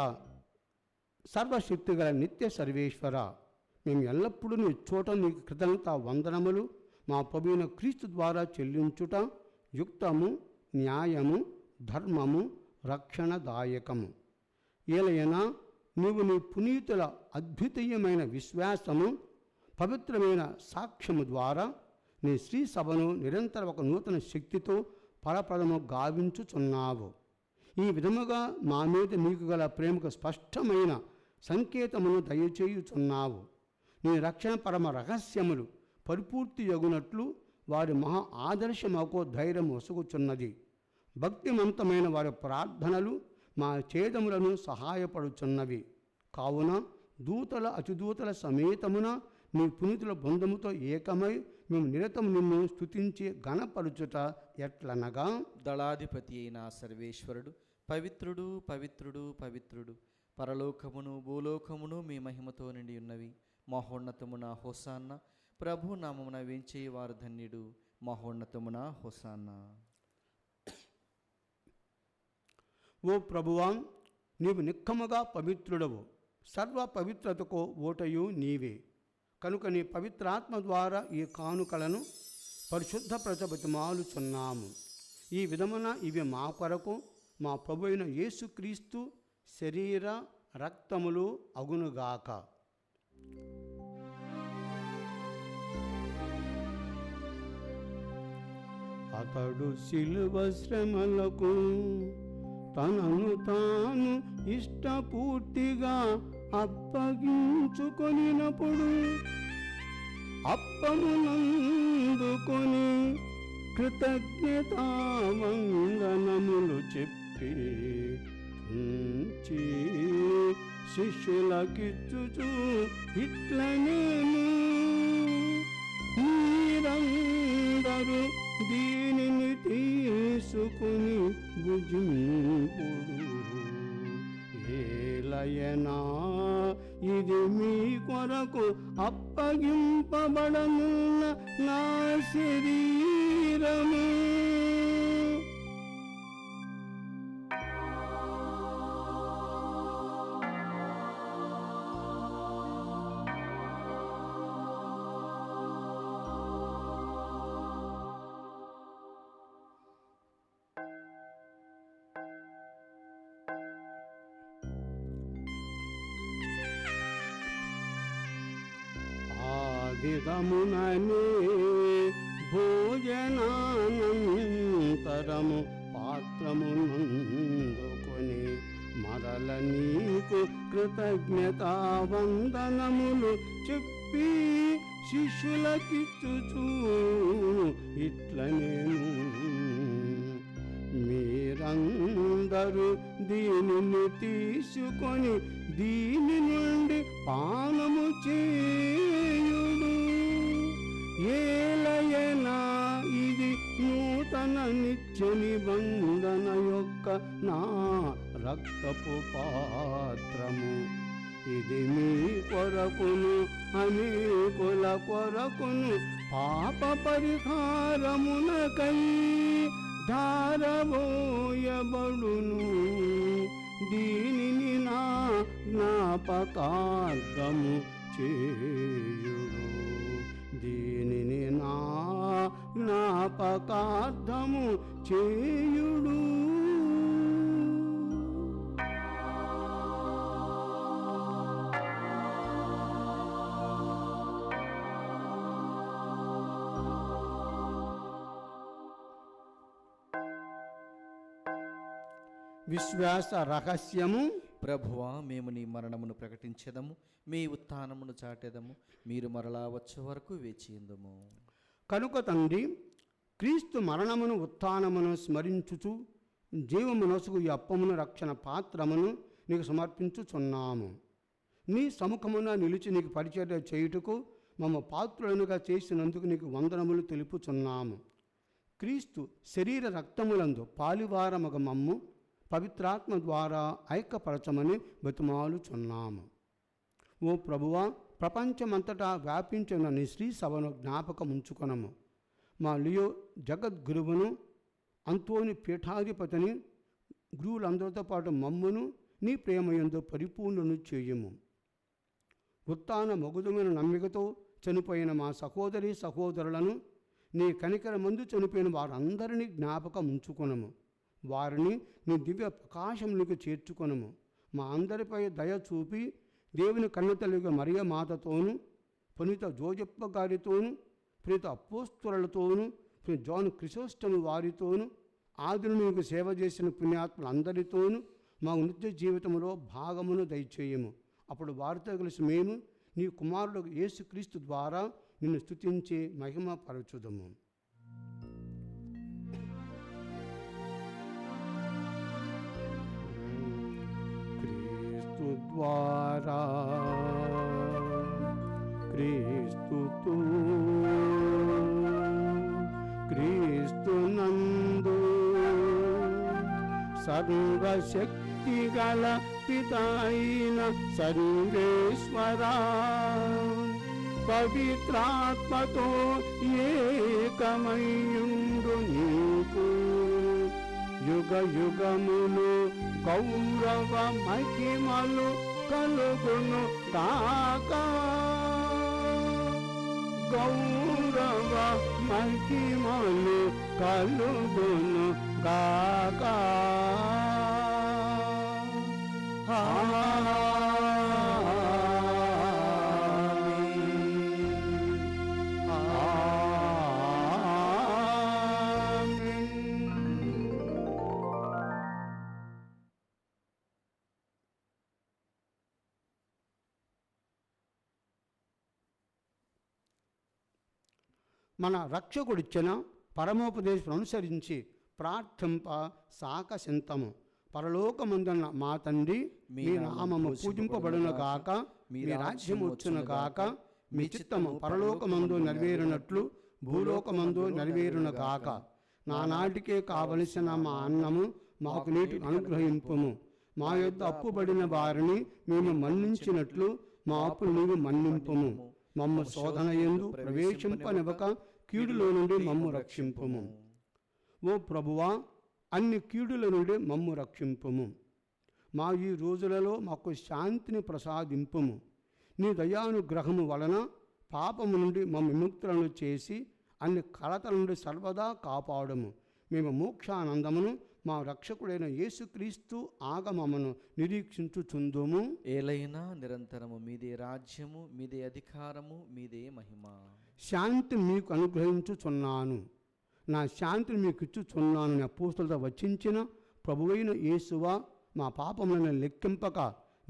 సర్వశక్తిగల నిత్య సర్వేశ్వర, మేము ఎల్లప్పుడూ నీ చోట నీకు కృతజ్ఞత వందనములు మా ప్రభువైన క్రీస్తు ద్వారా చెల్లించుట యుక్తము, న్యాయము, ధర్మము, రక్షణదాయకము. ఏలైనా నీవు నీ పునీతుల అద్వితీయమైన విశ్వాసము, పవిత్రమైన సాక్ష్యము ద్వారా నీ శ్రీ సభను నిరంతరం ఒక నూతన శక్తితో ఫలప్రదము గావించుచున్నావు. ఈ విధముగా మా మీద నీకు గల ప్రేమకు స్పష్టమైన సంకేతమును దయచేయుచున్నావు. నీ రక్షణ పరమ రహస్యములు పరిపూర్తి యగునట్లు వారి మహా ఆదర్శమకు ధైర్యం వసుగుచున్నది. భక్తిమంతమైన వారి ప్రార్థనలు మా ఛేదములను సహాయపడుచున్నవి. కావున దూతల అతిదూతల సమేతమున నీ పునీతుల బృందముతో ఏకమై మేము నిరతం నిన్ను స్తుతించి గణపరుచుట ఎట్లనగా, దళాధిపతి అయిన సర్వేశ్వరుడు పవిత్రుడు పవిత్రుడు పవిత్రుడు, పరలోకమును భూలోకమును మీ మహిమతో నిండి ఉన్నవి. మహోన్నతమున హోసాన్న. ప్రభు నామమున వేంచేవారు ధన్యుడు. మహోన్నతమున హోసాన్న. ఓ ప్రభువా, నీవు నిక్కముగా పవిత్రుడవు. సర్వ పవిత్రతకు ఓటయు నీవే. కనుక నీ పవిత్రాత్మ ద్వారా ఈ కానుకలను పరిశుద్ధపరచబతిమాలుచున్నాము. ఈ విధమున ఇవి మా కొరకు మా ప్రభు అయిన యేసుక్రీస్తు శరీర రక్తములు అగునుగాక. అతడు శిలువ శ్రమలకు తనను తాను ఇష్టపూర్తిగా అప్పగించుకొనినప్పుడు అప్పమునందుకొని కృతజ్ఞతావందనములు చెప్పి ఉంచి శిష్యులకిచ్చుచు ఇట్లనేను, మీరందరూ దీనిని తీసుకుని భుజింపుడు. ఏలయనా ఇది మీ కొరకు అప్పగింపబడనున్న నా శరీరము. విధముననే భోజనానంతరము పాత్రమునందుకొని మరల నీకు కృతజ్ఞతా వందనములు చెప్పి శిష్యులకిచ్చుచూ ఇట్లనేను, మీరందరూ దీనిని తీసుకొని దీని నుండి పానము చేయుడు. ఏలయనా ఇది నూతన నిత్య నిబంధన యొక్క నా రక్తపు పాత్రము. ఇది మీ కొరకును అనేకుల కొరకును పాప పరిహారమునకై ధారబోయబడును. దీనిని నా జ్ఞాపకార్థము చేయుడు. దీనిని నా జ్ఞాపకార్థము చేయుడు. విశ్వాస రహస్యము. ప్రభువా, మేము నీ మరణమును ప్రకటించెదము, మీ ఉత్థానమును చాటెదము, మీరు మరలా వచ్చే వరకు వేచియుందుము. కనుక తండ్రి, క్రీస్తు మరణమును ఉత్థానమును స్మరించుచు జీవమునసుగు ఈ అప్పమును రక్షణ పాత్రమును నీకు సమర్పించుచున్నాము. నీ సముఖమున నిలిచి నీకు పరిచర్య చేయుటకు మమ్మ పాత్రులనుగా చేసినందుకు నీకు వందనములు తెలుపుచున్నాము. క్రీస్తు శరీర రక్తములందు పాలివారమగ మమ్ము పవిత్రాత్మ ద్వారా ఐక్యపరచమని బతిమాలుచున్నాము. ఓ ప్రభువా, ప్రపంచమంతటా వ్యాపించిన నీ శ్రీ సభను జ్ఞాపకముంచుకొనము. మా లియో జగద్గురువును, అంతోని పీఠాధిపతిని, గురువులందరితో పాటు మమ్మును నీ ప్రేమయందు పరిపూర్ణను చేయుము. ఉత్థాన మగుదమైన నమ్మికతో చనిపోయిన మా సహోదరి సహోదరులను, నీ కనికర మందు చనిపోయిన వారందరినీ జ్ఞాపకం ఉంచుకొనము. వారిని నీ దివ్య ప్రకాశములకు చేర్చుకొనము. మా అందరిపై దయ చూపి దేవుని కన్నతల్లిగా మరియ మాతతోను, పునీత జోజప్ప గారితోను, పునీత అపోస్తులతోను, పునీత జాన్ క్రిసోస్టము వారితోను, ఆదిని నీకు సేవ చేసిన పుణ్యాత్ములందరితోనూ మా నిత్య జీవితంలో భాగమును దయచేయము. అప్పుడు వారితో కలిసి మేము నీ కుమారుడు యేసుక్రీస్తు ద్వారా నిన్ను స్తుతించి మహిమ పరచుదము. క్రీస్తు ద్వారా, క్రీస్తుతో, క్రీస్తు నందు సర్వశక్తి గల పితాయిన సర్వేశ్వరా, పవిత్రాత్మతో ఏకమయుండు నీకు యుగ యుగములు గౌరవ మహిమలు కలుగును గాక. గౌరవ మహిమలు కలుగును గాక. మన రక్షకుడిచ్చిన పరమోపదేశం అనుసరించి ప్రార్థింప సాకసింతము. పరలోకమందున్న మా తండ్రి, మీ నామము పూజింపబడునుగాక, మీ రాజ్యం వచ్చునుగాక, మీ చిత్తము పరలోకమందు నెరవేరునట్లు భూలోకమందు నెరవేరునుగాక. నానాటికే కావలసిన మా అన్నము మాకు నీటికి అనుగ్రహింపుము. మా యొద్ద అప్పుబడిన వారిని మేము మన్నించినట్లు మా అప్పులు నీవు మన్నింపుము. మమ్ము శోధన యందు ప్రవేశింపనివ్వక కీడులో నుండి మమ్ము రక్షింపుము. ఓ ప్రభువా, అన్ని కీడుల నుండి మమ్ము రక్షింపుము. మా ఈ రోజులలో మాకు శాంతిని ప్రసాదింపుము. నీ దయానుగ్రహము వలన పాపము నుండి మమ్మ విముక్తులను చేసి అన్ని కలతల నుండి సర్వదా కాపాడుము. మేము మోక్షానందమును మా రక్షకుడైన యేసుక్రీస్తు ఆగమమును నిరీక్షించుచుందుము. ఏలైనా నిరంతరము మీదే రాజ్యము, మీదే అధికారము, మీదే మహిమ. శాంతి మీకు అనుగ్రహించుచున్నాను, నా శాంతిని మీకు ఇచ్చుచున్నాను అని అపోస్తలులతో వచించిన ప్రభువైన యేసువా, మా పాపములను లెక్కింపక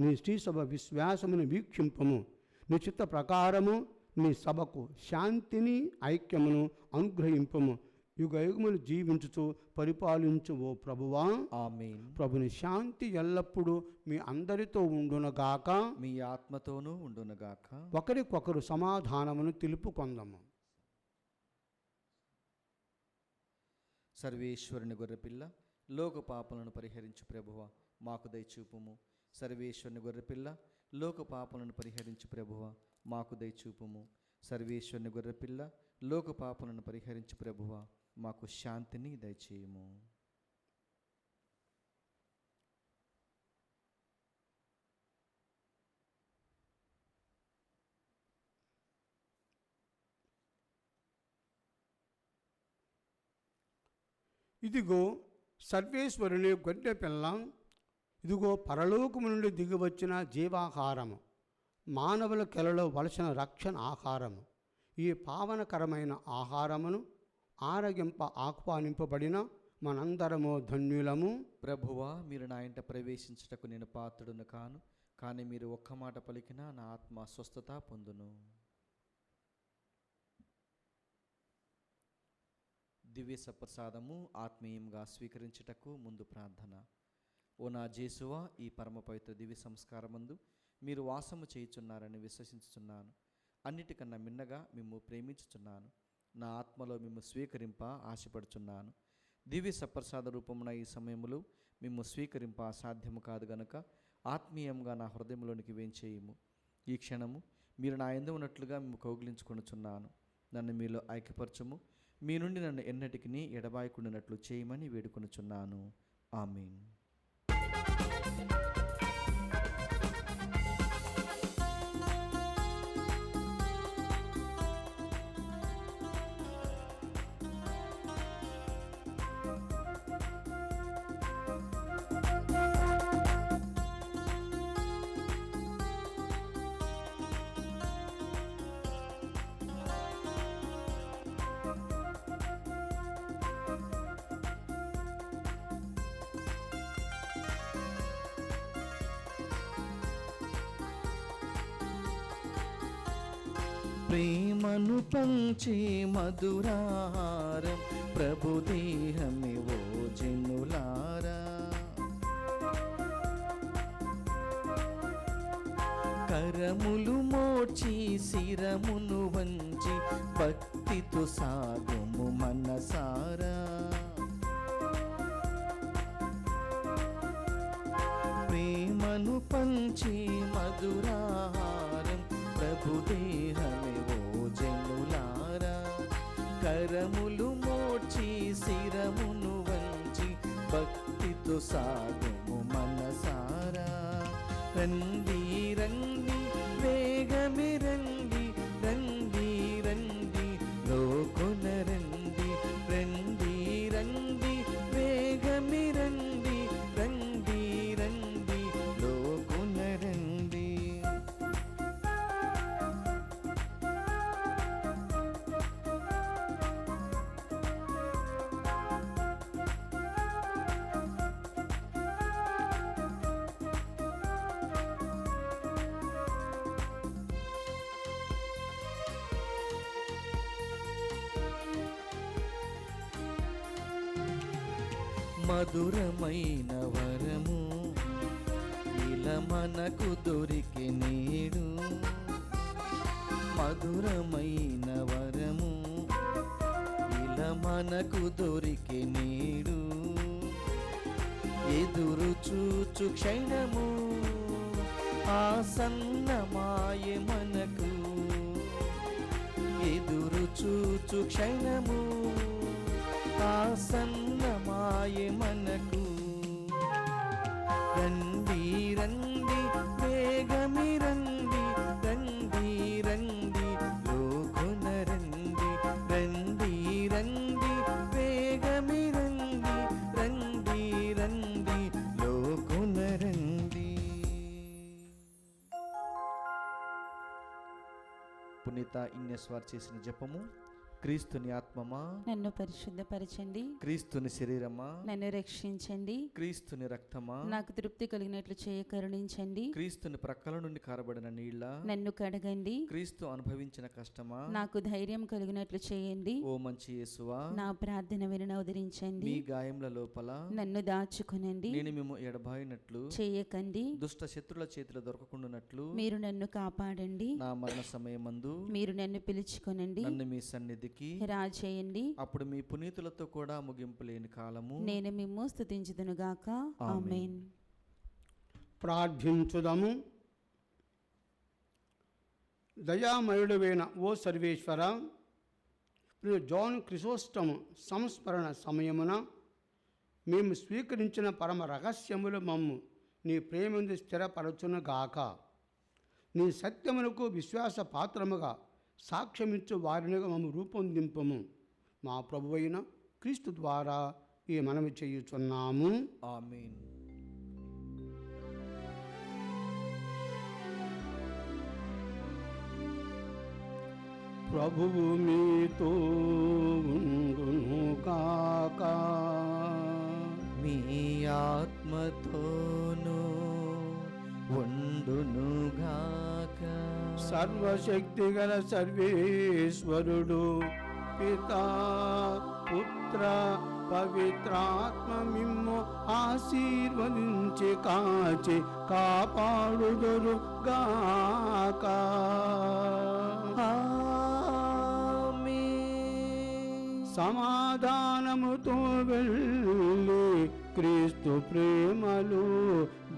నీ శ్రీసభ విశ్వాసమును వీక్షింపము. నీ చిత్త ప్రకారము నీ సభకు శాంతిని ఐక్యమును అనుగ్రహింపము. యుగయుగములు జీవించుచు పరిపాలించు ఓ ప్రభువా. ఆమేన్. ప్రభుని శాంతి ఎల్లప్పుడూ మీ అందరితో ఉండునగాక, మీ ఆత్మతోనూ ఉండునుగాక. ఒకరికొకరు సమాధానమును తెలుపుకొందము. సర్వేశ్వరుని గొర్రెపిల్ల, లోక పాపలను పరిహరించు ప్రభువ, మాకు దయచూపుము. సర్వేశ్వరుని గొర్రెపిల్ల, లోక పాపలను పరిహరించు ప్రభువ, మాకు దయచూపుము. సర్వేశ్వరుని గొర్రెపిల్ల, లోక పాపలను పరిహరించు ప్రభువ, మాకు శాంతిని దయచేయము. ఇదిగో సర్వేశ్వరుని గొర్రె పిల్ల, ఇదిగో పరలోకము నుండి దిగివచ్చిన జీవాహారము, మానవుల కెలలో వలసిన రక్షణ ఆహారము. ఈ పావనకరమైన ఆహారమును ఆరగింప ఆహ్వానింపబడిన మనందరము ధన్యులము. ప్రభువా, మీరు నా ఇంట ప్రవేశించుటకు నేను పాత్రుడును కాను, కానీ మీరు ఒక్క మాట పలికినా నా ఆత్మ స్వస్థత పొందును. దివ్య సప్రసాదము ఆత్మీయంగా స్వీకరించుటకు ముందు ప్రార్థన. ఓ నా జేసువా, ఈ పరమ పవిత్ర దివ్య సంస్కారమందు మీరు వాసము చేయుచున్నారని విశ్వసించుచున్నాను. అన్నిటికన్నా మిన్నగా మిమ్ము ప్రేమించుచున్నాను. నా ఆత్మలో మిమ్ము స్వీకరింప ఆశపడుచున్నాను. దివ్య సప్రసాద రూపమున ఈ సమయములో మిమ్ము స్వీకరింప సాధ్యము కాదు గనుక ఆత్మీయంగా నా హృదయంలోనికి వేంచేయము. ఈ క్షణము మీరు నా యందు ఉన్నట్లుగా మిమ్ము కౌగిలించుకొనుచున్నాను. నన్ను మీలో ఐక్యపరచము. మీ నుండి నన్ను ఎన్నటికి ఎడబాయకుండినట్లు చేయమని వేడుకొనుచున్నాను. ఆమేన్. ప్రేమను పంచే మధురాహారం ప్రభుదేహమే ఓ జనులారా. కరములు మోర్చి శిరమును వంచి భక్తితో సాగుము మనసారా. ప్రేమను పంచే మధురాహారం ప్రభుదేహమే ఓ జనులారా. కరములు మోర్చి శిరమును వంచి భక్తితో సాగుము మనసారా. రండి రండి వేగమే రండి, రండి రండి లోకొన రండి. రండి రండి వేగమే రండి, రండి రండి లోకొన రండి. మధురమైన వరము ఇలా మనకు దొరికి నేడు. మధురమైన వరము ఇలా మనకు దొరికి నేడు. ఎదురు చూచు క్షణము ఆసన్నమాయె మనకు. ఎదురు చూచు క్షణము ఆసన్నమాయె మనకు. రండి రండి వేగమి రండి, రండి రండి లోకొన రండి. రండి రండి వేగమి రండి, రండి పునీత ఇన్యస్ వారు చేసిన జపము. క్రీస్తుని ఆత్మమా నన్ను పరిశుద్ధపరచండి, క్రీస్తుని శరీరమా నన్ను రక్షించండి, క్రీస్తుని రక్తమా నాకు తృప్తి కలిగినట్లు చేయ కరుణించండి, క్రీస్తుని ప్రక్కల నుండి కారబడిన నీళ్ళ నన్ను కడగండి, క్రీస్తు అనుభవించిన కష్టమా నాకు ధైర్యం కలిగినట్లు చేయండి, ఓ మంచి యేసువా నా ప్రార్థన వినను ఉదరించండి, మీ గాయముల లోపల నన్ను దాచుకునండి, నేను మేము ఎడబాయినట్లు చేయకండి, దుష్ట శత్రుల చేతిలో దొరకకుండానట్లు మీరు నన్ను కాపాడండి, నా మరణ సమయమందు మీరు నన్ను పిలుచుకొనండి, నన్ను మీ సన్నిధికి రాజేయండి, అప్పుడు మీ పునీతులతో కూడా ముగింపు లేని కాలము నేను మిమ్ము స్తుతించుదునుగాక. ఆమేన్. ప్రార్థించుదము. దయామయుడవైన ఓ సర్వేశ్వర, జాన్ క్రిసోస్టము సంస్మరణ సమయమున మేము స్వీకరించిన పరమ రహస్యములు మమ్ము నీ ప్రేమందు స్థిరపరచునుగాక. నీ సత్యమునకు విశ్వాస పాత్రముగా సాక్ష్యమిచ్చు వారినిగా మమ్ము రూపొందింపము. మా ప్రభువైన క్రీస్తు ద్వారా ఈ మనవి చేయుచున్నాము. ఆమేన్. ప్రభువు మీతో ఉండును కాక. మీ ఆత్మతోను ఉండునుగాక. సర్వశక్తి గల సర్వేశ్వరుడు పితా పుత్ర పవిత్రాత్మ మిమ్ము ఆశీర్వదించి కాచి కాపాడుదురు గాక. సమాధానముతో వెళ్ళి క్రీస్తు ప్రేమలో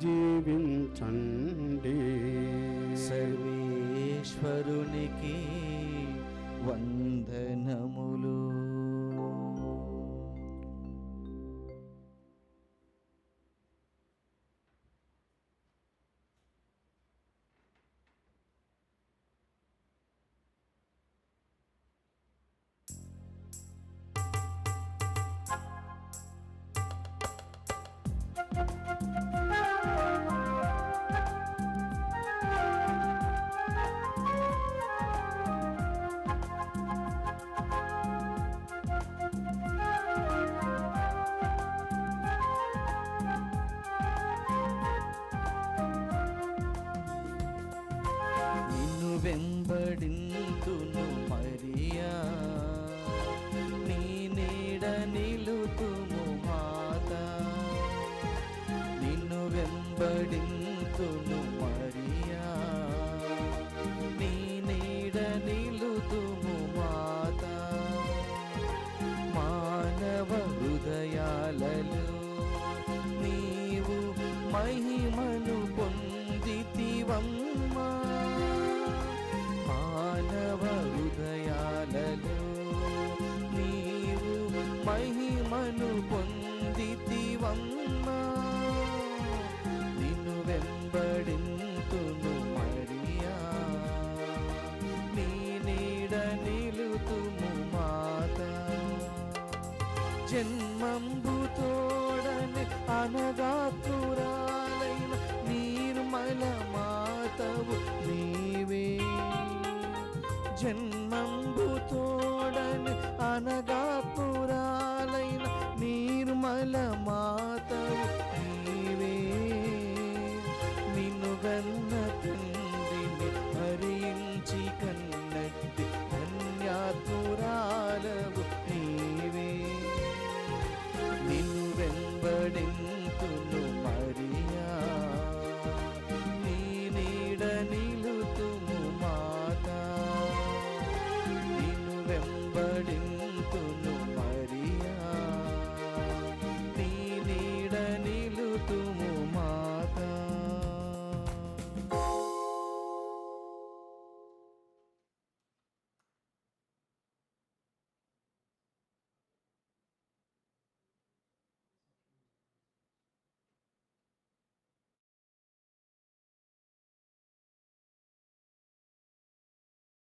జీవించండి. సర్వేశ్వరునికి వందనములు. నిన్ను వెంబడింతును మరియా, నీ నీడ నిలుతుము మాత. నిన్ను వెంబడింతును మరియా, నీ నీడ నిలుతుము మాత. మానవ హృదయాలలో నీవు మహిమను పొందితివమ్మా. మానవ హృదయాలలో నీవు మహిమను పొందితివమ్మా. నిన్ను వెంబడింతును మరియా, నీ నీడ నిలుతుము మాత. జన్మంబు తోడని అనగాత్మురాలైన నిర్మల మాతవు నీవే. జన్మంబు తోడని అనగాత్మురాలైన నిర్మల మాతవు నీవే. నిన్ను గన్న తండ్రిని హరించి కన్నట్టి ధన్యాత్మురాలవు నీవే. నిన్ను వెంబడింతును మరియా, నీ నీడ నిలుతుము మాత. నిన్ను వెంబడింతును మరియా, నీ నీడ నిలుతుము మాత.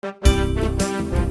Thank you.